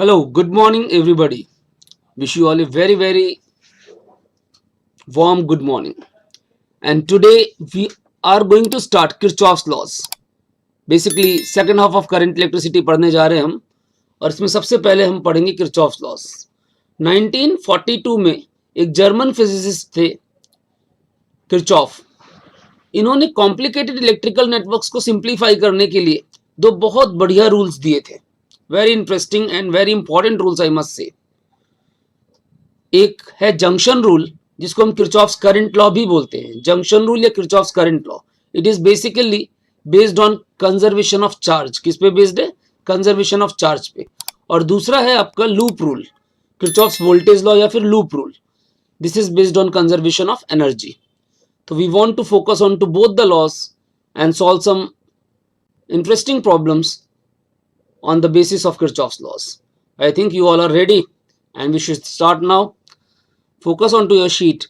Hello, good morning, everybody. Wish you all a very warm good morning. And today we are going to start Kirchhoff's laws. Basically, second half of current electricity पढ़ने जा रहे हैं हम और इसमें सबसे पहले हम पढ़ेंगे Kirchhoff's laws. 1942 में एक जर्मन फिजिसिस्ट थे किरचॉफ. इन्होंने कॉम्प्लिकेटेड इलेक्ट्रिकल नेटवर्क्स को सिंप्लीफाई करने के लिए दो बहुत बढ़िया रूल्स दिए थे. Very interesting and very important rules I must say. एक है जंक्शन रूल जिसको हम किरचॉफ्स करंट लॉ भी बोलते हैं. जंक्शन रूल या Kirchhoff's current law, it is basically based on conservation of charge. किस पे बेस्ड है? कंजर्वेशन ऑफ चार्ज पे. और दूसरा है आपका loop rule, Kirchhoff's voltage law या फिर loop rule. This is based on conservation of energy. तो we want to focus on to both the laws and solve some interesting problems on the basis of Kirchhoff's laws. I think you all are ready and we should start now. Focus onto your sheet.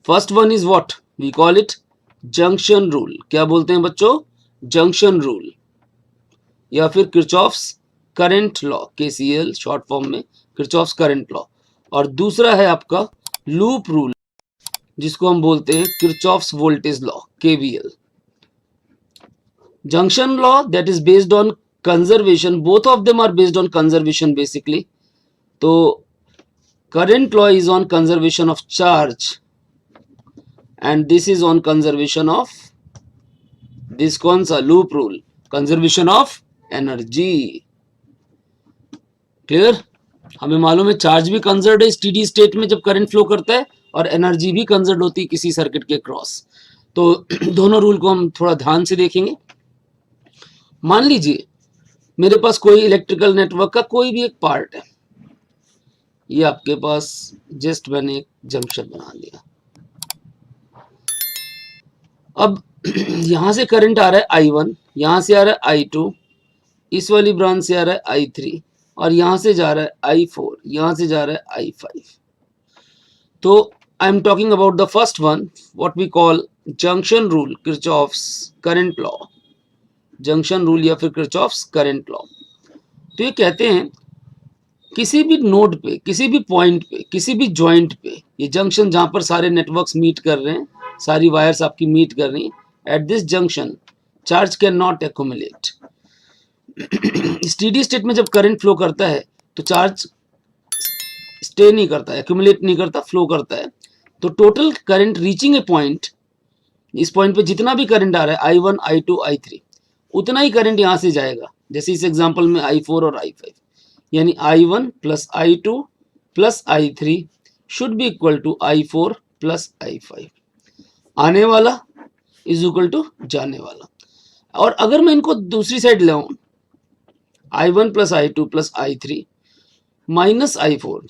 First one is what? We call it junction rule. क्या बोलते हैं बच्चों? Junction rule या फिर Kirchhoff's current law, KCL short form में Kirchhoff's current law. और दूसरा है आपका loop rule जिसको हम बोलते हैं Kirchhoff's voltage law, KVL. Junction law that is based on conservation. Both of them are based on conservation basically. तो current law is on conservation of charge and this is on conservation of this. कौन सा? Loop rule, conservation of energy. Clear? हमें मालूम है charge भी conserve है steady state में जब करंट फ्लो करता है और एनर्जी भी कंजर्व होती है किसी सर्किट के क्रॉस. तो दोनों रूल को हम थोड़ा ध्यान से देखेंगे. मान लीजिए मेरे पास कोई इलेक्ट्रिकल नेटवर्क का कोई भी एक पार्ट है. ये आपके पास जस्ट मैंने एक जंक्शन बना दिया. अब यहां से करंट आ रहा है I1, यहां से आ रहा है I2, इस वाली ब्रांच से आ रहा है I3 और यहां से जा रहा है I4, यहां से जा रहा है I5. तो I am talking about the first one, what we call junction rule, Kirchhoff's current law. Junction rule या फिर Kirchhoff's current law. तो ये कहते हैं किसी भी नोड पे, किसी भी पॉइंट पे, किसी भी जॉइंट पे, ये जंक्शन जहां पर सारे नेटवर्क्स मीट कर रहे हैं, सारी वायर्स आपकी मीट कर रही हैं, at this junction charge can not accumulate. Steady state में जब करंट फ्लो करता है तो चार्ज स्टे नहीं करता, एक्यूमुलेट नहीं करता, फ्लो करता है. तो टोटल करंट रीचिंग ए पॉइंट, इस पॉइंट पे जितना भी करंट आ रहा है I1, I2, I3, उतना ही करंट यहां से जाएगा. जैसे इस एग्जांपल में I4 और I5, यानी I1 plus I2 plus I3 should be equal to I4 plus I5. आने वाला इज इक्वल टू जाने वाला. और अगर मैं इनको दूसरी साइड ले आऊं, I1 plus I2 plus I3 minus I4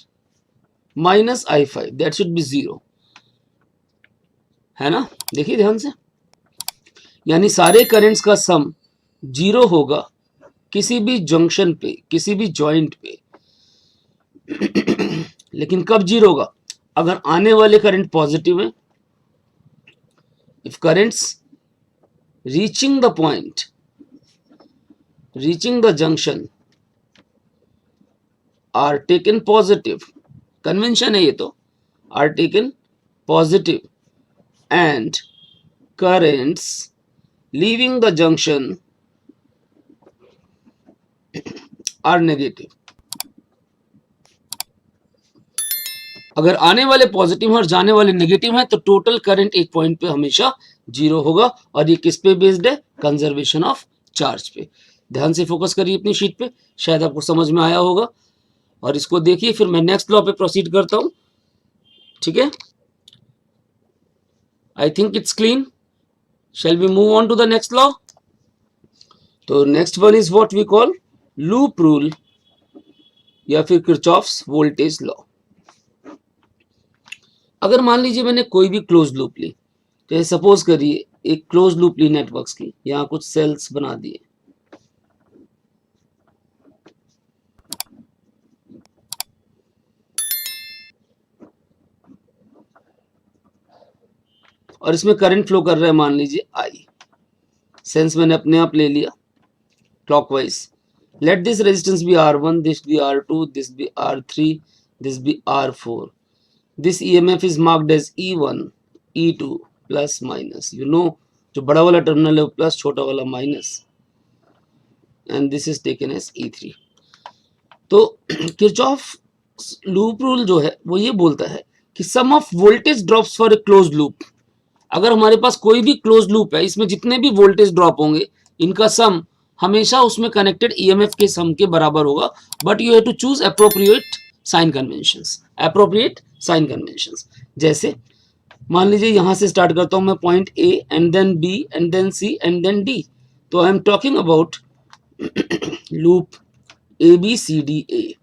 minus I5, that should B 0, है ना? देखिए ध्यान से, यानी सारे करंट्स का सम 0 होगा किसी भी जंक्शन पे, किसी भी जॉइंट पे. लेकिन कब 0 होगा? अगर आने वाले करंट पॉजिटिव है. If currents reaching the point, reaching the junction are taken positive, convention है ये तो, are taken positive and currents leaving the junction are negative. अगर आने वाले पॉजिटिव हैं और जाने वाले नेगेटिव हैं तो टोटल करंट एक पॉइंट पे हमेशा 0 होगा. और ये किस पे बेस्ड है? कंजर्वेशन ऑफ चार्ज पे. ध्यान से फोकस करिए अपनी शीट पे, शायद आपको समझ में आया होगा. और इसको देखिए, फिर मैं नेक्स्ट लॉ पे प्रोसीड करता हूं. ठीक है, I think it's clean. Shall we move on to the next law? So next one is what we call loop rule या फिर Kirchhoff's voltage law. अगर मान लीजिए मैंने कोई भी क्लोज लूप ली, तो सपोज करिए एक क्लोज लूप ली नेटवर्क्स की, यहाँ कुछ सेल्स बना दिए. और इसमें करंट फ्लो कर रहा है मान लीजिए I. सेंस मैंने अपने आप ले लिया. clockwise. Let this resistance be R1, this be R2, this be R3, this be R4. This EMF is marked as E1, E2 plus minus. You know, जो बड़ा वाला टर्मिनल है वो प्लस, छोटा वाला minus, and this is taken as E3. तो Kirchhoff loop rule जो है वो ये बोलता है कि sum of voltage drops for a close loop, अगर हमारे पास कोई भी क्लोज लूप है, इसमें जितने भी वोल्टेज ड्रॉप होंगे इनका सम हमेशा उसमें कनेक्टेड ईएमएफ के सम के बराबर होगा, but you have to choose appropriate sign conventions, appropriate sign conventions. जैसे मान लीजिए यहां से स्टार्ट करता हूं मैं point A and then B and then C and then D, तो I am talking about loop A B C D A,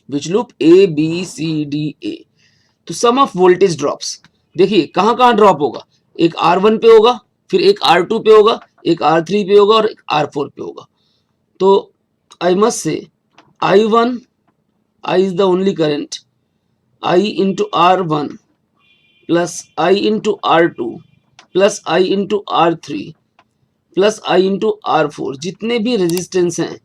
which loop A B C D A. तो सम ऑफ वोल्टेज ड्रॉप्स देखिए कहां कहां drop होगा, एक R1 पे होगा, फिर एक R2 पे होगा, एक R3 पे होगा और एक R4 पे होगा। तो I must say I1, I is the only current, I into R1 plus I into R2 plus I into R3 plus I into R4, जितने भी रेजिस्टेंस हैं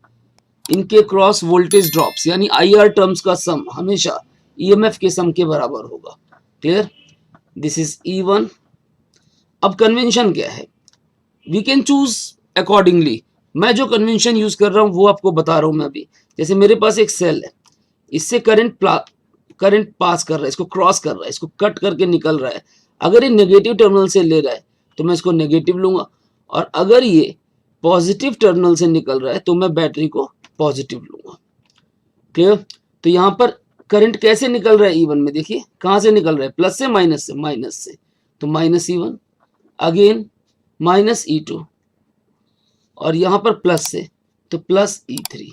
इनके क्रॉस वोल्टेज ड्रॉप्स यानी IR टर्म्स का सम हमेशा EMF के सम के बराबर होगा। क्लियर? This is E1। अब कन्वेंशन क्या है, वी कैन चूज अकॉर्डिंगली। मैं जो कन्वेंशन यूज कर रहा हूं वो आपको बता रहा हूं मैं अभी। जैसे मेरे पास एक सेल है, इससे करंट पास कर रहा है, इसको क्रॉस कर रहा है, इसको कट करके निकल रहा है। अगर ये नेगेटिव टर्मिनल से ले रहा है तो मैं इसको नेगेटिव लूंगा, और अगर ये पॉजिटिव टर्मिनल से निकल रहा है तो मैं बैटरी को पॉजिटिव लूंगा। क्लियर? तो यहां पर करंट कैसे निकल रहा है E1 में, देखिए कहां से निकल रहा है, प्लस से माइनस से, माइनस से, तो minus E1, again minus E2, और यहां पर प्लस से तो प्लस E3।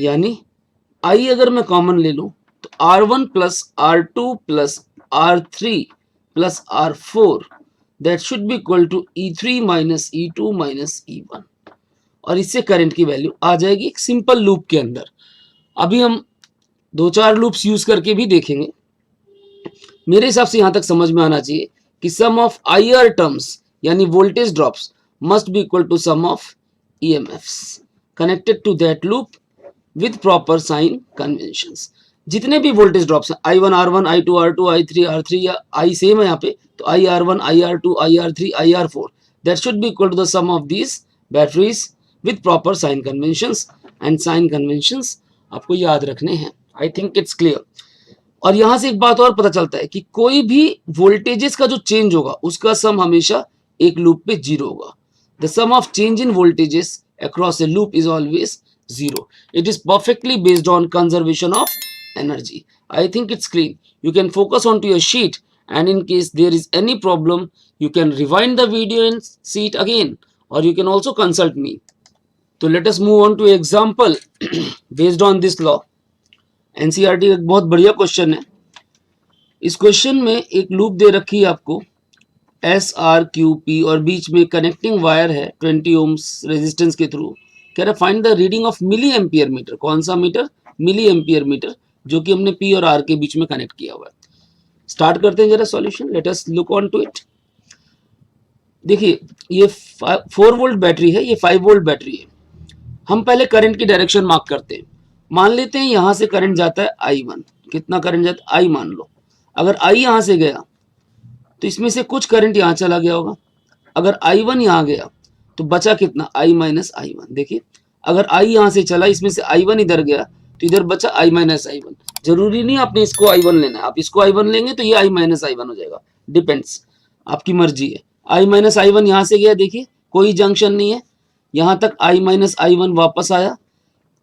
यानी I अगर मैं कॉमन ले लूं तो R1 plus R2 plus R3 plus R4 that should be equal to E3 minus E2 minus E1, और इससे करंट की वैल्यू आ जाएगी एक सिंपल लूप के अंदर। अभी हम 2-4 लूप्स यूज करके भी देखेंगे। मेरे हिसाब से यहां तक समझ में आना चाहिए कि सम ऑफ IR टर्म्स यानी voltage drops must be equal to sum of EMFs connected to that loop with proper sign conventions. जितने भी वोल्टेज ड्रॉप्स हैं I1 R1 I2 R2 I3 R3 या I सेम है यहाँ पे, तो IR1 IR2 IR3 IR4 that should be equal to the sum of these batteries with proper sign conventions, and sign conventions आपको याद रखने हैं। I think it's clear. और यहां से एक बात और पता चलता है कि कोई भी वोल्टेजेस का जो चेंज होगा उसका सम हमेशा एक लूप पे 0 होगा। The sum of change in voltages across a loop is always 0. It is perfectly based on conservation of energy. I think it's clean. You can focus onto your sheet, and in case there is any problem you can rewind the video and see it again, or you can also consult me. So let us move on to example based on this law. NCERT का एक बहुत बढ़िया question है। इस question में एक loop दे रखी है आपको SRQP, और बीच में कनेक्टिंग वायर है 20 ohms रेजिस्टेंस के थ्रू। कह रहा find the reading of milliampere meter. कौन सा मीटर? मिली एम्पियर मीटर, जो कि हमने P और R के बीच में कनेक्ट किया हुआ है। स्टार्ट करते हैं जरा solution. Let us look on to it. देखिए ये 4 वोल्ट बैटरी है, ये 5 वोल्ट बैटरी है। हम पहले करंट की डायरेक्शन मार्क करते हैं। मान लेते हैं यहां से करंट जाता है I1। कितना करंट जाता है? I मान लो। अगर I यहां से गया तो इसमें से कुछ करंट यहां चला गया होगा। अगर I1 यहां गया तो बचा कितना? I minus I1। देखिए अगर I यहां से चला, इसमें से I1 इधर गया तो इधर बचा I माइनस I1। जरूरी नहीं आपने इसको I1 लेना है, आप इसको I1 लेंगे तो ये I माइनस I1 हो जाएगा। डिपेंड्स, आपकी मर्जी है। I माइनस I1 यहां से गया, देखिए कोई जंक्शन नहीं है, यहां तक I माइनस I1 वापस आया।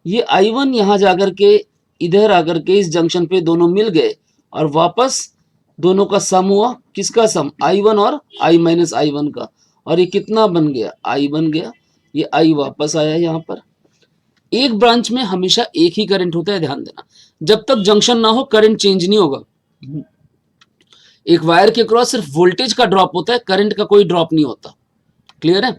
ये I1 यहां जाकर के इधर आकर के इस जंक्शन पे दोनों मिल गए, और वापस दोनों का सम हुआ। किसका सम? I1 और I माइनस I1 का। और ये कितना बन गया? I बन गया। ये I वापस आया यहाँ पर। एक ब्रांच में हमेशा एक ही करंट होता है, ध्यान देना। जब तक जंक्शन ना हो करंट चेंज नहीं होगा। एक वायर के क्रॉस सिर्फ वोल्टेज का ड्रॉप होता है, करंट का कोई ड्रॉप नहीं होता। क्लियर है?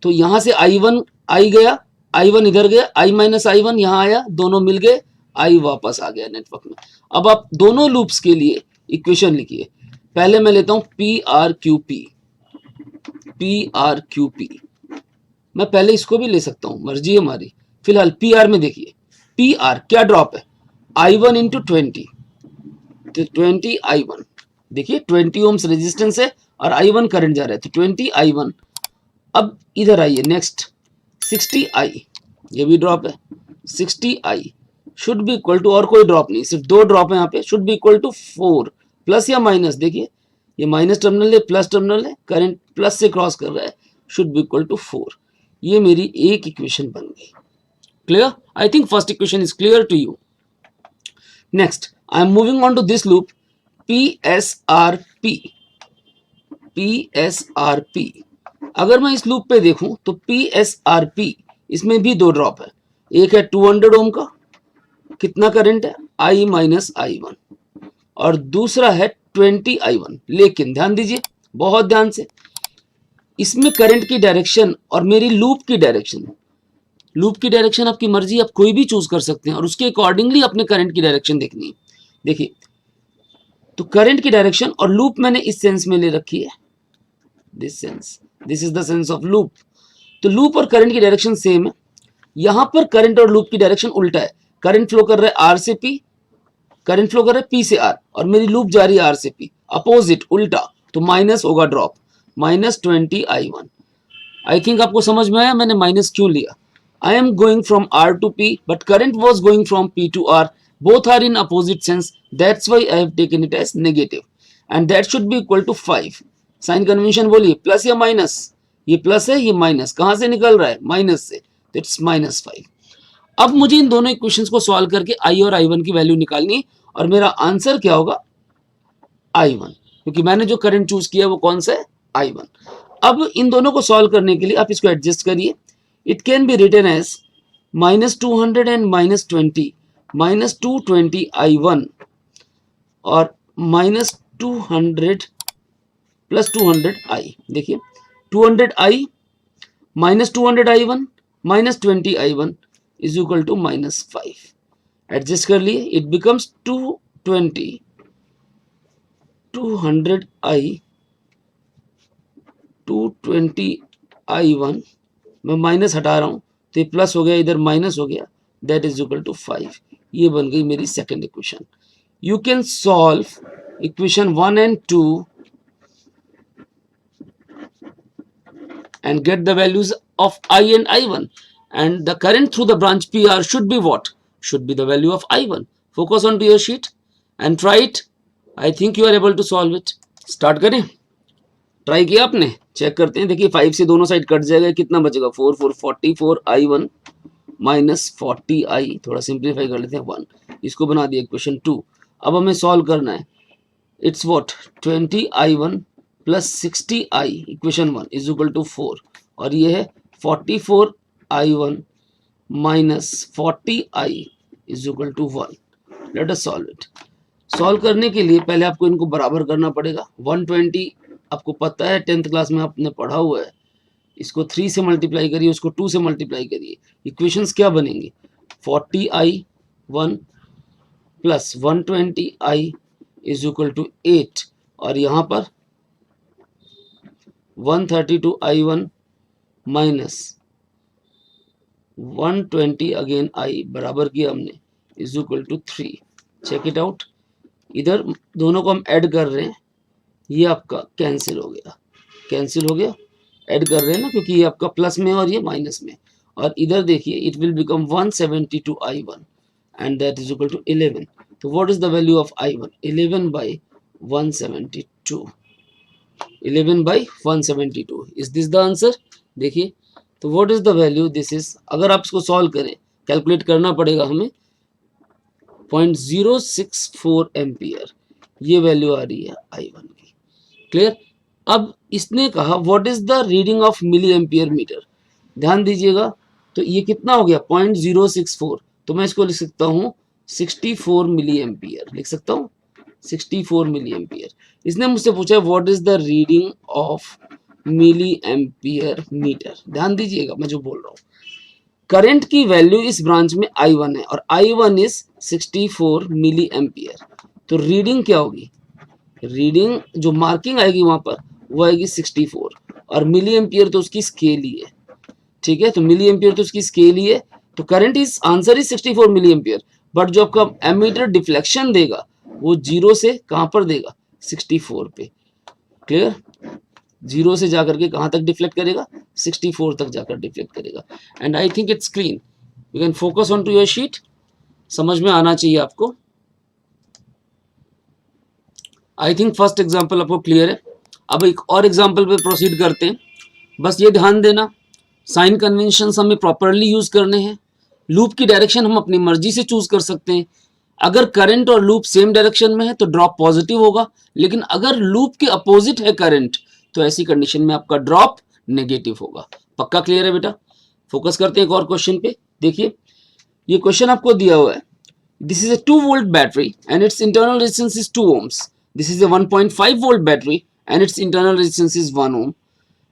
तो यहां से I1 I गया, I1 इधर गया, I माइनस I1 यहां आया, दोनों मिल गए, I वापस आ गया नेटवर्क में। अब आप दोनों लूप्स के लिए इक्वेशन लिखिए। पहले मैं लेता हूं PRQP। PRQP मैं पहले इसको भी ले सकता हूँ, मर्जी है हमारी। फिलहाल पी आर में देखिए, पी आर क्या ड्रॉप है, I1 इंटू 20, तो 20 I1, देखिए 20 ओम्स रेजिस्टेंस है और I1 करंट जा रहा है, तो 20 I1। अब इधर आइए नेक्स्ट, 60I, ये भी ड्रॉप है, 60I should be equal to, और कोई ड्रॉप नहीं, सिर्फ दो ड्रॉप है यहाँ पे, should be equal to 4, plus या माइनस, देखिए ये माइनस टर्मिनल है, प्लस टर्मिनल है, करंट प्लस से क्रॉस कर रहा है, शुड बी इक्वल टू 4। ये मेरी एक इक्वेशन बन गई। Clear? I think first equation is clear to you. Next I am moving on to this loop, PSRP। PSRP अगर मैं इस लूप पे देखूं तो PSRP इसमें भी दो ड्रॉप है, एक है 200 ओम का, कितना करंट है, I माइनस I1, और दूसरा है 20I1। लेकिन ध्यान दीजिए बहुत ध्यान से, इसमें करंट की डायरेक्शन और मेरी लूप की डायरेक्शन, लूप की डायरेक्शन आपकी मर्जी, आप कोई भी चूज कर सकते हैं और उसके अकॉर्डिंगली अपने करंट की डायरेक्शन देखनी है। देखिए तो करंट की डायरेक्शन और लूप मैंने इस सेंस में ले रखी है, this sense, this is the sense of loop. तो लूप और करंट की डायरेक्शन सेम है, यहां पर करंट और लूप की डायरेक्शन उल्टा है, करंट फ्लो कर रहा है आर से पी, करंट फ्लो कर रहा है पी से आर, और मेरी लूप जा रही है आर से पी, अपोजिट उल्टा, तो माइनस होगा drop, minus 20I1। I think आपको समझ में आया मैंने माइनस क्यों लिया। I am going from R to P but current was going from P to R, both are in opposite sense, that's why I have taken it as negative, and that should be equal to 5। Sign convention बोलिए, plus या minus, ये plus है ये minus, कहां से निकल रहा है, माइनस से, तो इट्स -5। अब मुझे इन दोनों इक्वेशंस को सॉल्व करके I और I1 की वैल्यू निकालनी है, और मेरा आंसर क्या होगा, I1, क्योंकि मैंने जो करंट चूज किया वो कौन सा है, I1। अब इन दोनों को सॉल्व करने के लिए आप इसको एडजस्ट करिए, it can be written as -200 and -20, -220I1 और -200 प्लस 200I। देखिए 200I minus 200I1 minus 20I1 is equal to -5। Adjust कर लिए, इट बिकम्स 220, 200I 220I1, मैं माइनस हटा रहा हूं तो ये प्लस हो गया, इधर माइनस हो गया, दैट इज इक्वल टू 5। ये बन गई मेरी second equation. You can solve equation 1 and 2 and get the values of I and I1, and the current through the branch PR should be what? Should be the value of I1. Focus on to your sheet and try it. I think you are able to solve it. Start करें, try किया आपने, check करते हैं। देखिए 5 से दोनों side cut जाएगा, कितना बचेगा, 4 4 44I1 माइनस 40I, थोड़ा सिंप्लीफाई कर लेते हैं 1, इसको बना दिया इक्वेशन 2। अब हमें सॉल्व करना है, इट्स व्हाट, 20I1 प्लस 60I equation 1 is equal to 4, और ये है 44I1 minus 40I is equal to 1। Let us solve it. Solve करने के लिए पहले आपको इनको बराबर करना पड़ेगा। 120 आपको पता है, 10th क्लास में आपने पढ़ा हुआ है, इसको 3 से मल्टीप्लाई करिए, उसको 2 से मल्टीप्लाई करिए, इक्वेशंस क्या बनेंगे, 40I1 plus 120I is equal to 8, और यहाँ पर 132I1 माइनस 120 अगेन I बराबर किया हमने, is equal to 3। Check it out, इधर दोनों को हम ऐड कर रहे हैं, ये आपका कैंसिल हो गया, कैंसिल हो गया, ऐड कर रहे हैं ना, क्योंकि ये आपका प्लस में और ये माइनस में, और इधर देखिए it will become 172I1 and that is equal to 11। तो what is the value of I1, 11 by 172, 11 by 172, is this the answer. देखिए तो what is the value, this is, अगर आप इसको सॉल्व करें, कैलकुलेट करना पड़ेगा हमें, 0.064 एम्पियर, ये वैल्यू आ रही है I1 की। क्लियर? अब इसने कहा what is the reading of milliampere meter, ध्यान दीजिएगा, तो ये कितना हो गया, 0.064, तो मैं इसको लिख सकता हूँ 64 मिली एम्पियर, लिख सकता हूँ 64 मिली एम्पियर। इसने मुझसे पूछा what is the reading of milliampere meter. ध्यान दीजिएगा मैं जो बोल रहा हूँ, करंट की वैल्यू इस ब्रांच में I1 है और I1 इज 64 मिली एम्पियर, तो रीडिंग क्या होगी, रीडिंग जो मार्किंग आएगी वहां पर वो आएगी 64, और मिली एम्पियर तो उसकी स्केल ही है, ठीक है, तो मिली एम्पियर तो उसकी स्केल ही है, तो current is answer is 64 milliampere, but जो आपका एमीटर डिफ्लेक्शन देगा वो 0 से कहां पर देगा, 64 पे। क्लियर, 0 से जाकर के कहां तक डिफ्लेक्ट करेगा, 64 तक जाकर डिफ्लेक्ट करेगा। And I think it's clean, you can focus on to your sheet, समझ में आना चाहिए आपको। आई थिंक फर्स्ट एग्जाम्पल आपको क्लियर है। अब एक और एग्जाम्पल पे प्रोसीड करते हैं। बस ये ध्यान देना, साइन कन्वेंशन हमें प्रॉपरली यूज करने हैं। लूप की डायरेक्शन हम अपनी मर्जी से चूज कर सकते हैं। अगर करंट और लूप सेम डायरेक्शन में है तो ड्रॉप पॉजिटिव होगा, लेकिन अगर लूप के अपोजिट है करंट तो ऐसी कंडीशन में आपका ड्रॉप नेगेटिव होगा। पक्का क्लियर है बेटा? फोकस करते हैं एक और क्वेश्चन पे। देखिए ये क्वेश्चन आपको दिया हुआ है, this is a 2 volt battery and its internal resistance is 2 ohms. This is a 1.5 volt battery and its internal resistance is 1 ohm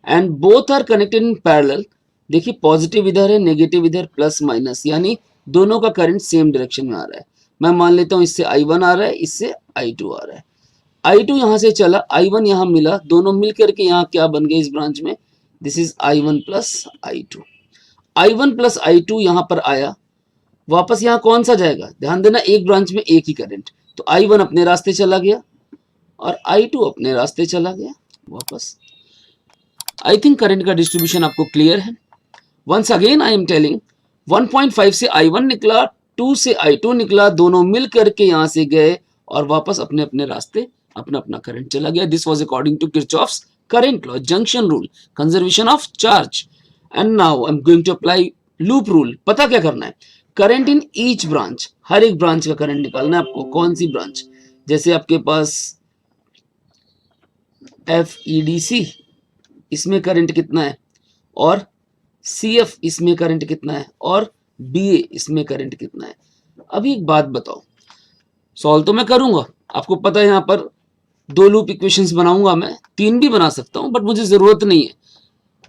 and both are connected in parallel. देखिए पॉजिटिव इधर है, नेगेटिव इधर, plus minus, यानी दोनों का current same direction में आ रहा है। मैं मान लेता हूं इससे I1 आ रहा है, इससे I2 आ रहा है। I2 यहां से चला, I1 यहां मिला, दोनों मिल करके यहां क्या बन गए इस ब्रांच में, this is I1 plus I2। I1 plus I2 यहां पर आया, वापस यहाँ कौन सा जाएगा, ध्यान देना एक ब्रांच में एक ही करंट, तो I1 अपने रास्ते चला गया और I2 अपने रास्ते चला गया वापस। आई थिंक करंट का डिस्ट्रीब्यूशन आपको क्लियर है। Once again I am telling, 1.5 से I1 निकला, 2 से I2 निकला, दोनों मिल करके यहां से गए और वापस अपने अपने रास्ते अपना अपना करंट चला गया। This was according to Kirchhoff's current law, junction rule, conservation of charge. And now I am going to apply loop rule. पता क्या करना है, करंट इन ईच ब्रांच, हर एक ब्रांच का करंट निकालना है आपको। कौन सी ब्रांच, जैसे आपके पास FEDC, इसमें करंट कितना है, और CF इसमें करंट कितना है, और BA इसमें करंट कितना है। अभी एक बात बताओ, सॉल्व तो मैं करूंगा, आपको पता है यहाँ पर 2 लूप इक्वेशंस बनाऊंगा, मैं 3 भी बना सकता हूं, बट मुझे जरूरत नहीं है।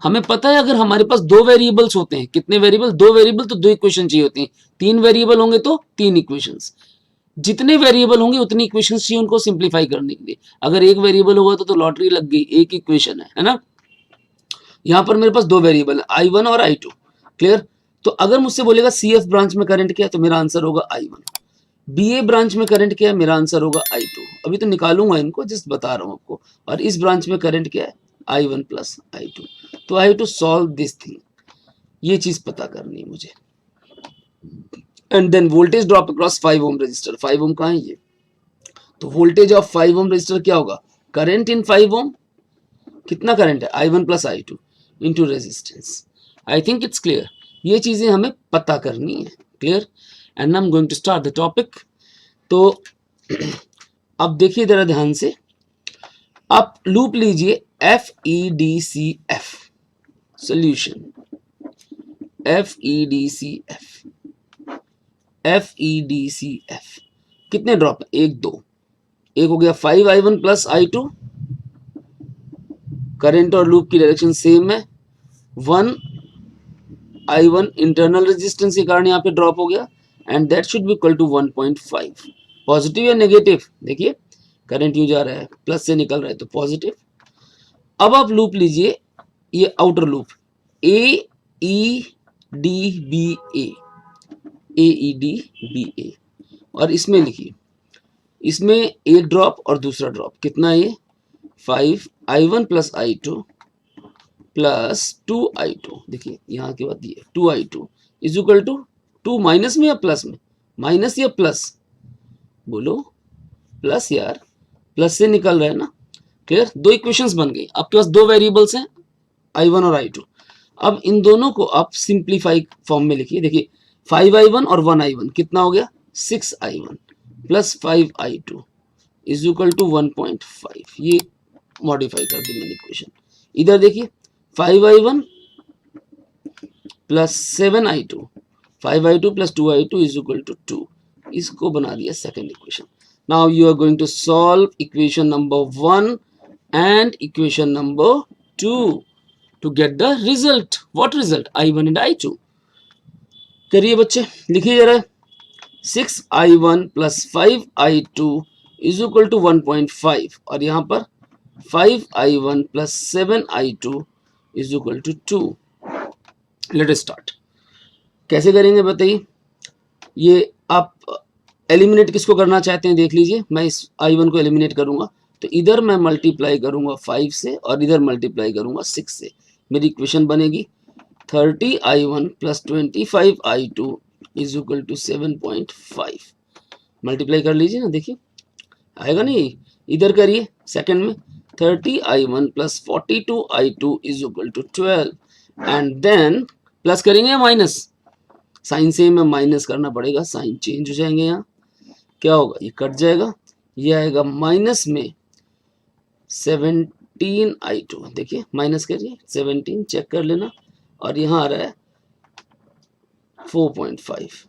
हमें पता है अगर हमारे पास 2 वेरिएबल्स होते हैं, कितने वेरिएबल, 2 वेरिएबल तो 2 इक्वेशन चाहिए होती हैं, 3 वेरिएबल होंगे तो 3 इक्वेशंस। जितने वेरिएबल होंगे उतनी इक्वेशंस चाहिए उनको सिंप्लीफाई करने के लिए। अगर एक वेरिएबल होगा तो लॉटरी लग गई, एक इक्वेशन है ना। यहाँ पर मेरे पास 2 वेरिएबल है, I1 और I2। क्लियर, तो अगर मुझसे बोलेगा CF ब्रांच में करंट क्या है तो मेरा आंसर होगा I1। BA ब्रांच में करंट क्या है, मेरा आंसर होगा I2। अभी तो निकालूंगा इनको, जस्ट बता रहा हूं आपको। और इस ब्रांच में करंट क्या है, I1 प्लस I2। तो I have to solve this thing, ये चीज पता करनी है मुझे। And then voltage drop across 5 ohm resistor. 5 ohm कहाँ है ये, तो वोल्टेज ऑफ 5 ओम रजिस्टर क्या होगा, करंट इन 5 ओम, कितना करंट है, I1 plus I2 into resistance. I think it's clear, ये चीजें हमें पता करनी है। Clear, and I am going to start the topic. तो अब देखिए जरा ध्यान से, आप लूप लीजिए FEDCF सॉल्यूशन, FEDCF कितने ड्रॉप है, 1 2, एक हो गया 5I1 प्लस I2, करंट और लूप की डायरेक्शन सेम है। 1I1 इंटरनल रेजिस्टेंस के कारण यहाँ पे ड्रॉप हो गया, and that should be equal to 1.5। Positive या नेगेटिव, देखिए करंट यूं जा रहा है, प्लस से निकल रहा है तो पॉजिटिव। अब आप लूप लीजिए, ये आउटर लूप AEDBA, और इसमें लिखिए, इसमें एक ड्रॉप और दूसरा ड्रॉप, कितना है ये, 5I1 plus I2 plus 2I2। देखिए यहाँ के बाद ये 2I2 is equal to 2 minus में या प्लस में, माइनस या प्लस, बोलो प्लस यार, प्लस से निकल रहा है ना। क्लियर, 2 इक्वेशंस बन गई, आपके पास 2 वेरिएबल्स हैं I1 और I2। अब इन दोनों को आप सिंप्लीफाई फॉर्म में लिखिए। देखिए 5I1 और 1I1 कितना हो गया, 6I1 plus 5I2 is equal to 1.5। ये मॉडिफाई कर दी मैंने इक्वेशन। इधर देखिए 5I1 plus 7I2, 5I2 plus 2I2 is equal to 2, इसको बना दिया second equation. Now you are going to solve equation number 1 and equation number 2 to get the result. What result? I1 and I2. करिए बच्चे, लिखिए जरा, 6I1 plus 5I2 is equal to 1.5, और यहाँ पर 5I1 plus 7I2 is equal to 2। Let us start. कैसे करेंगे बताइए? ये आप एलिमिनेट किसको करना चाहते हैं देख लीजिए। मैं इस I1 को एलिमिनेट करूंगा तो इधर मैं मल्टीप्लाई करूंगा 5 से और इधर मल्टीप्लाई करूंगा 6 से। मेरी इक्वेशन बनेगी 30I1 plus 25I2 is equal to 7.5। Multiply कर लीजिए ना, देखिए आएगा नहीं। इधर करिए सेकंड में 30I1 plus 42I2 is equal to 12 and then plus करेंगे या माइनस? साइन से में माइनस करना पड़ेगा, साइन चेंज हो जाएंगे। यहाँ क्या होगा, ये कट जाएगा, ये आएगा माइनस में 17I2। देखिए माइनस करिए 17, चेक कर लेना, और यहाँ आ रहा है 4.5।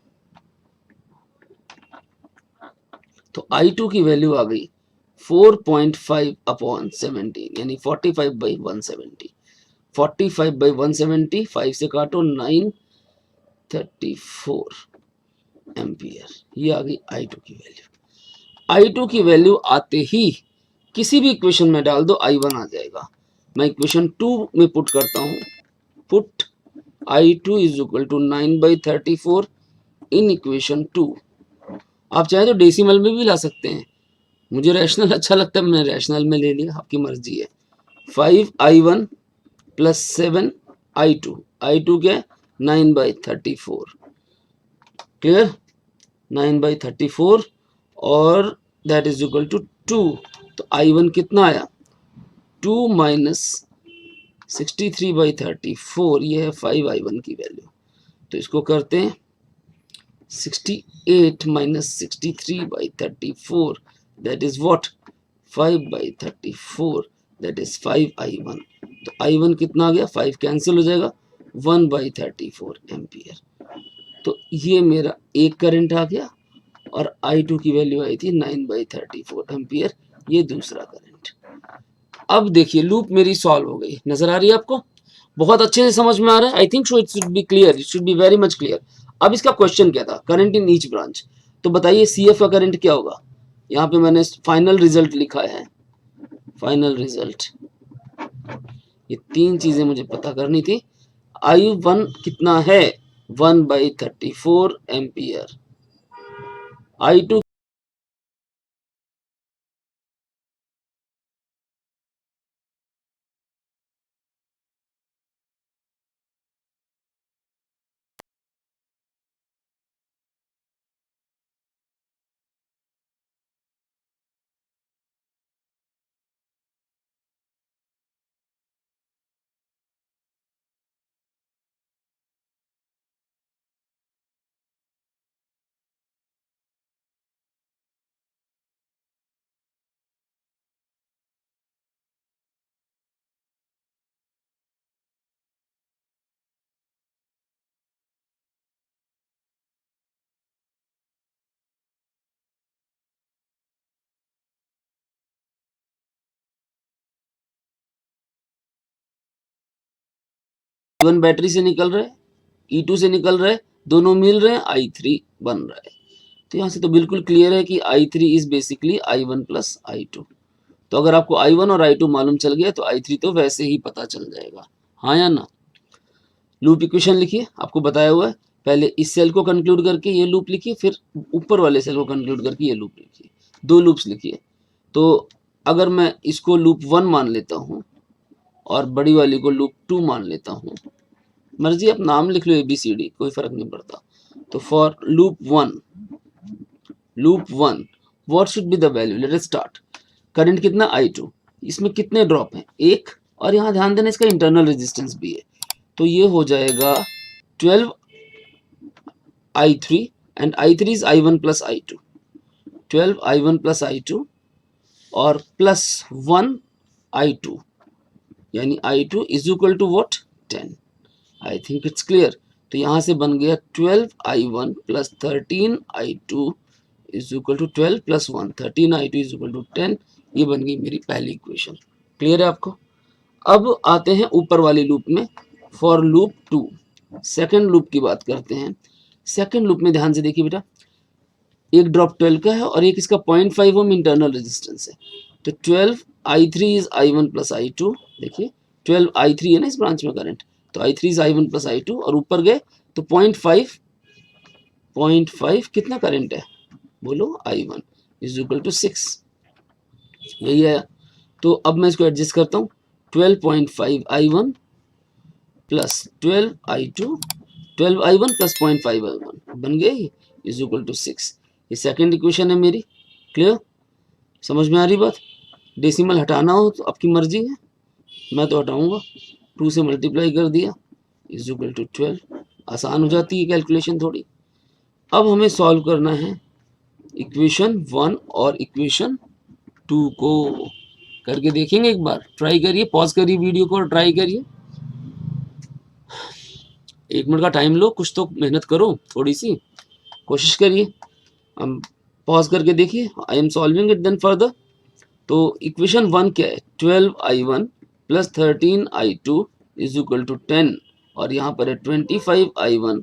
तो I2 की वैल्यू आ गई 4.5 अपॉन 17 यानी 45/170। 45/170 5 से काटो 934 एम्पियर। ये आ गई I2 की वैल्यू। I2 की वैल्यू आते ही किसी भी इक्वेशन में डाल दो, I1 आ जाएगा। मैं इक्वेशन 2 में पुट करता हूँ। Put I2 is equal to 9/34 in equation 2। आप चाहे तो डेसिमल में भी ला सकते हैं, मुझे रैशनल अच्छा लगता है, मैंने रैशनल में ले लिया, आपकी मर्जी है। 5I1 plus 7I2। I2 क्या है? 9/34। क्लियर? 9/34 और दैट इज इक्वल टू 2। तो I1 कितना आया? 2 माइनस 63/34, ये है 5I1 की वैल्यू। तो इसको करते हैं 68 minus 63/34, that is what? 5/34, that is 5I1। तो I1 कितना आ गया? 5 कैंसिल हो जाएगा, 1/34 एम्पियर। तो ये मेरा एक करंट आ गया और I2 की वैल्यू आई थी 9/34 एम्पियर, ये दूसरा करंट। अब देखिए लूप मेरी सॉल्व हो गई, नजर आ रही है आपको? बहुत अच्छे से समझ में आ रहा है? I think so it should be clear, it should be very much clear. अब इसका क्वेश्चन क्या था? Current in each branch. तो बताइए CF का करंट क्या होगा? यहाँ पे मैंने फाइनल रिजल्ट लिखा है, फाइनल रिजल्ट। ये तीन चीजें मुझे पता करनी थी। I1 कितना है? 1/34 एम्पियर। I2 I1 बैटरी से निकल रहा है, E2 से निकल रहा है, दोनों मिल रहे हैं, I3 बन रहा है। तो यहाँ से तो बिल्कुल क्लियर है कि I3 is basically I1 plus I2। तो अगर आपको I1 और I2 मालूम चल गया तो I3 तो वैसे ही पता चल जाएगा, हाँ या ना? लूप इक्वेशन लिखिए, आपको बताया हुआ है। पहले इस सेल को कंक्लूड करके ये लूप लिखिए, फिर ऊपर वाले सेल को कंक्लूड करके ये लूप लिखिए। दो लूप्स लिखिए। तो अगर मैं इसको लूप 1 मान लेता हूँ और बड़ी वाली को लूप 2 मान लेता हूँ, मर्जी आप नाम लिख लो ABCD, कोई फर्क नहीं पड़ता। तो for loop 1 what should be the value? Late us start. Current कितना? I2। इसमें कितने ड्रॉप हैं? एक। और यहाँ ध्यान देना इसका इंटरनल रेजिस्टेंस भी है, तो ये हो जाएगा 12I3 and I3 is I1 plus I2। 12I1 plus I2 और प्लस 1I2 यानी I2 is equal to what? 10। I think it's clear. तो यहाँ से बन गया 12I1 plus 13I2 is equal to 12 plus 1, 13I2 is equal to 10। ये बन गई मेरी पहली इक्वेशन। क्लियर है आपको? अब आते हैं ऊपर वाली लूप में, फॉर लूप 2। सेकेंड लूप की बात करते हैं। सेकेंड लूप में ध्यान से देखिए बेटा, एक ड्रॉप 12 का है और एक इसका 0.5 ओम इंटरनल रेजिस्टेंस है। तो 12I3 is I1 plus I2। देखिए 12I3 है ना इस ब्रांच में करंट, तो I3 is I1 plus I2 और ऊपर गए तो 0.5 कितना करंट है बोलो I1 इज इक्वल टू 6, यही है। तो अब मैं इसको एडजस्ट करता हूँ 12.5 I1 plus 12 I1 plus 0.5 I1 बन गए इज इक्वल टू 6। ये सेकंड इक्वेशन है मेरी। क्लियर, समझ में आ रही बात? डेसिमल हटाना हो तो आपकी मर्जी है, मैं तो हटाऊंगा। 2 से मल्टीप्लाई कर दिया इज इक्वल टू 12। आसान हो जाती है कैलकुलेशन थोड़ी। अब हमें सॉल्व करना है इक्वेशन 1 और इक्वेशन 2 को। करके देखेंगे एक बार, ट्राई करिए, पॉज करिए वीडियो को और ट्राई करिए। 1 मिनट का टाइम लो, कुछ तो मेहनत करो, थोड़ी सी कोशिश करिए। हम पॉज करके देखिए, I am solving it then further. तो इक्वेशन 1 क्या है, 12I1 plus 13I2 is equal to 10 और यहाँ पर है 25I1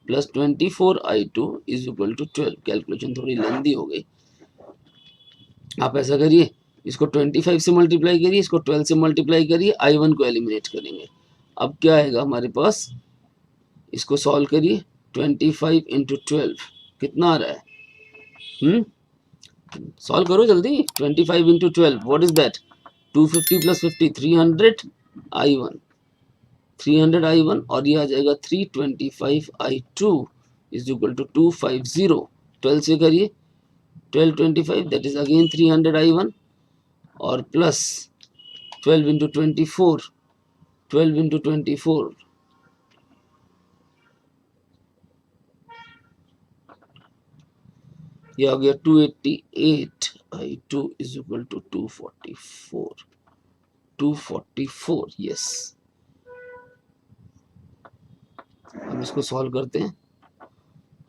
plus 24I2 is equal to 12। Calculation थोड़ी लेंदी हो गई, आप ऐसा करिए, इसको 25 से मल्टीप्लाई करिए, इसको 12 से मल्टीप्लाई करिए, I1 को एलिमिनेट करेंगे। अब क्या आएगा हमारे पास, इसको सॉल्व करिए, 25 इंटू 12 कितना आ रहा है, सॉल्व करो जल्दी। 25 into 12 what is that, 250 plus 50 300 I1 और ये आ जाएगा 325 I2 इज इक्वल टू 250। 12 से करिए, 1225 दैट इज अगेन 300 I1 और प्लस 12 इंटू 24, 12 इंटू 24 ये आ गया 288 I2 is equal to 244 yes. अब इसको सॉल्व करते हैं,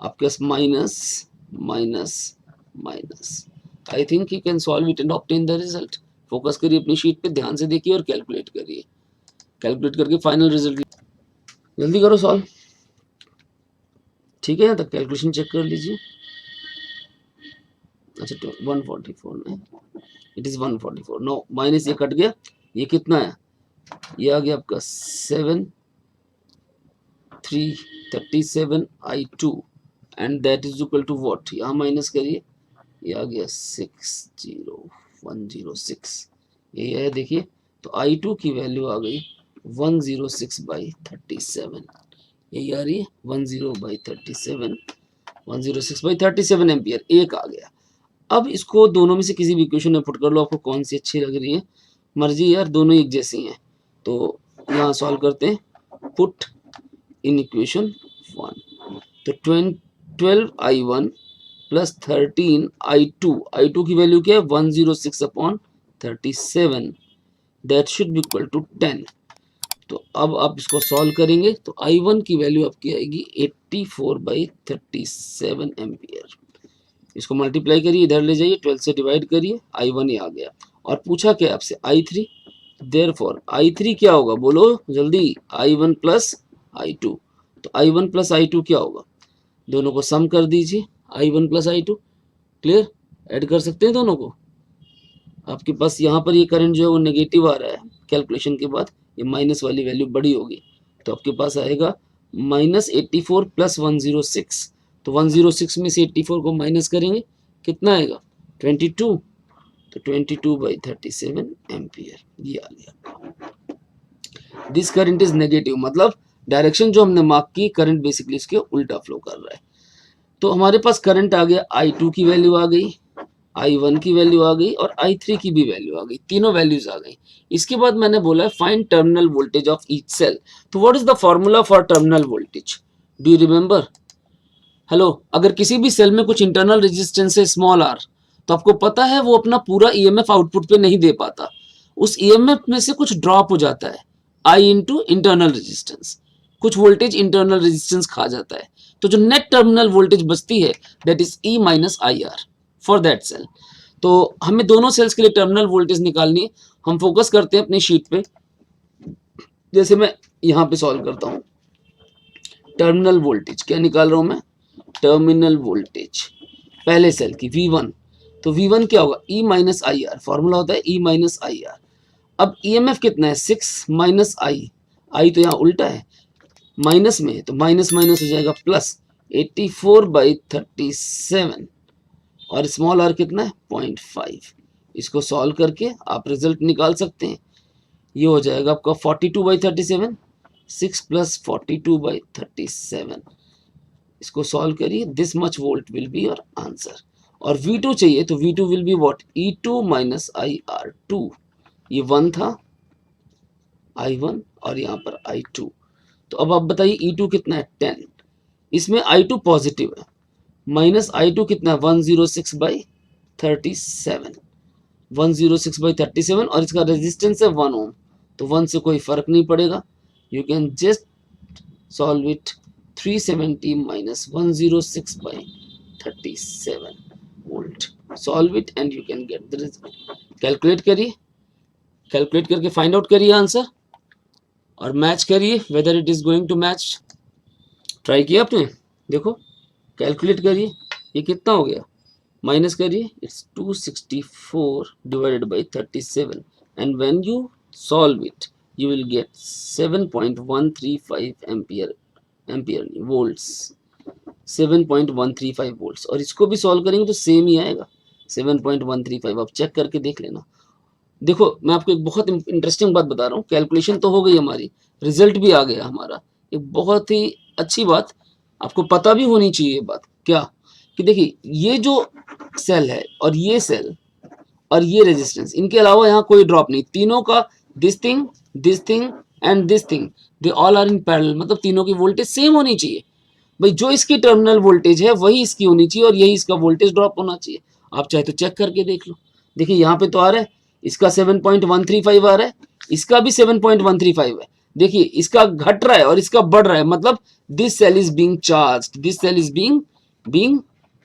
आपके पास minus minus minus. I think you can solve it and obtain the result. Focus करिए अपनी शीट पे, ध्यान से देखिए और कैलकुलेट करिए। कैलकुलेट करके फाइनल रिजल्ट जल्दी करो सॉल्व, ठीक है? यहाँ तक कैलकुलेशन चेक कर लीजिए। अच्छा तो 144 नहीं, इट इज 144। नो माइनस ये कट गया, ये कितना है, ये आ गया आपका 337 I2 and that is equal to what, यहाँ माइनस करिए, ये आ गया 60106, यही है देखिए। तो I2 की वैल्यू आ गई 106/37, यही आ रही है 10/37, 106/37 एम्पियर, एक आ गया। अब इसको दोनों में से किसी भी इक्वेशन में पुट कर लो, आपको कौन सी अच्छी लग रही है, मर्जी यार, दोनों एक जैसी हैं। तो यहाँ सॉल्व करते हैं, पुट इन इक्वेशन 1, तो 12I1 प्लस 13I2 की वैल्यू क्या है 106/37, that should be equal to 10। तो अब आप इसको सॉल्व करेंगे तो I1 की वैल्यू आपकी आएगी 84/37 एम्पियर। इसको मल्टीप्लाई करिए, इधर ले जाइए, 12 से डिवाइड करिए, I1 ही आ गया। और पूछा क्या आपसे, I3, देयरफॉर I3 क्या होगा बोलो जल्दी, I1 प्लस I2। तो I1 प्लस I2 क्या होगा, दोनों को सम कर दीजिए, I1 plus I2। Clear, add कर सकते हैं दोनों को। आपके पास यहाँ पर ये करंट जो है वो नेगेटिव आ रहा है, कैलकुलेशन के बाद ये माइनस वाली वैल्यू बड़ी होगी, तो आपके पास आएगा -84 प्लस 106। तो 106 में से 84 को माइनस करेंगे, कितना आएगा 22, तो 22/37 एम्पियर, ये आ गया। दिस करंट इज नेगेटिव, मतलब डायरेक्शन जो हमने मार्क की, करंट बेसिकली इसके उल्टा फ्लो कर रहा है। तो हमारे पास करंट आ गया, I2 की वैल्यू आ गई, I1 की वैल्यू आ गई और I3 की भी वैल्यू आ गई, तीनों वैल्यूज आ गई। इसके बाद मैंने बोला find terminal voltage of each cell. तो what is the formula for terminal voltage, do you remember? Hello, अगर किसी भी सेल में कुछ इंटरनल रेजिस्टेंस है स्मॉल r, तो आपको पता है वो अपना पूरा ईएमएफ आउटपुट पे नहीं दे पाता, उस ईएमएफ में से कुछ ड्रॉप हो जाता है, I इंटू इंटरनल रेजिस्टेंस, कुछ वोल्टेज इंटरनल रेजिस्टेंस खा जाता है। तो जो नेट टर्मिनल वोल्टेज बचती है that is E minus IR for that cell. तो हमें दोनों सेल्स के लिए टर्मिनल वोल्टेज निकालनी है। हम फोकस करते हैं अपनी शीट पे, जैसे मैं यहाँ पे सॉल्व करता हूँ। टर्मिनल वोल्टेज क्या निकाल रहा हूँ मैं, टर्मिनल वोल्टेज पहले सेल की V1, तो V1 क्या होगा E माइनस IR, फॉर्मूला होता है E माइनस IR। अब EMF कितना है 6 माइनस I, आई तो यहाँ उल्टा है, माइनस में है, तो माइनस माइनस हो जाएगा प्लस 84/37 और स्मॉल आर कितना है 0.5। इसको सॉल्व करके आप रिजल्ट निकाल सकते हैं। ये हो जाएगा आपका 42/37, 6 + 42/37। इसको सॉल्व करिए, this much volt will be your answer. और V2 चाहिए तो V2 will be what, E2 - IR2। ये 1 था I1 और यहाँ पर I2। तो अब आप बताइए E2 कितना है 10, इसमें I2 पॉजिटिव है, माइनस I2 कितना है 106/37, 106/37 और इसका रेजिस्टेंस है 1 ओम, तो 1 से कोई फर्क नहीं पड़ेगा। You can just solve it, 370 - 106/37 volt, solve it and you can get the result. Calculate करिए, कैलकुलेट करके फाइंड आउट करिए आंसर और मैच करिए whether it is going to match. Try किया आपने, देखो कैलकुलेट करिए, ये कितना हो गया, माइनस करिए, it's 264/37 and when you solve it you will get 7.135 ampere volts, 7.135 volts. और इसको भी सॉल्व करेंगे तो सेम ही आएगा 7.135। आप चेक करके देख लेना। देखो मैं आपको एक बहुत इंटरेस्टिंग बात बता रहा हूँ, कैलकुलेशन तो हो गई हमारी, रिजल्ट भी आ गया हमारा। एक बहुत ही अच्छी बात आपको पता भी होनी चाहिए, ये बात क्या कि देखिए ये जो सेल है और ये सेल और ये रेजिस्टेंस, इनके अलावा यहाँ कोई ड्रॉप नहीं, तीनों का this thing and this thing they all are in parallel, मतलब तीनों की वोल्टेज सेम होनी चाहिए। भाई जो इसकी टर्मिनल वोल्टेज है वही इसकी होनी चाहिए और यही इसका वोल्टेज ड्रॉप होना चाहिए। आप चाहे तो चेक करके देख लो, देखिए यहाँ पे तो आ रहा है, इसका 7.135 आ रहा है, इसका भी 7.135 है। देखिए इसका घट रहा है और इसका बढ़ रहा है, मतलब this cell is being charged, this cell is being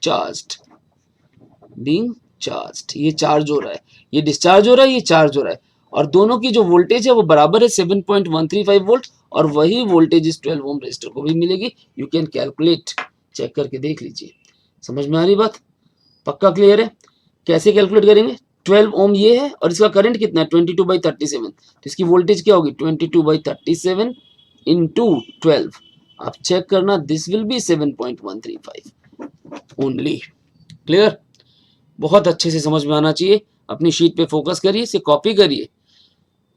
charged, ये चार्ज हो रहा है, ये डिस्चार्ज हो रहा है, ये चार्ज हो रहा है, और दोनों की जो वोल्टेज है वो बराबर है 7.135 वोल्ट, और वही वोल्टेज इस 12 ओम रेजिस्टर को भी मिलेगी। यू कैन कैलकुलेट, चेक करके देख लीजिए। समझ में आ रही बात, पक्का क्लियर है? कैसे कैलकुलेट करेंगे, 12 ओम ये है और इसका करंट कितना है 22/37, तो इसकी वोल्टेज क्या होगी 22/37 इंटू 12, आप चेक करना, this will be 7.135 only. Clear? बहुत अच्छे से समझ में आना चाहिए। अपनी शीट पे फोकस करिए, इसे कॉपी करिए।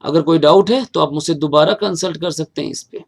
अगर कोई डाउट है तो आप मुझसे दोबारा कंसल्ट कर सकते हैं इस पे।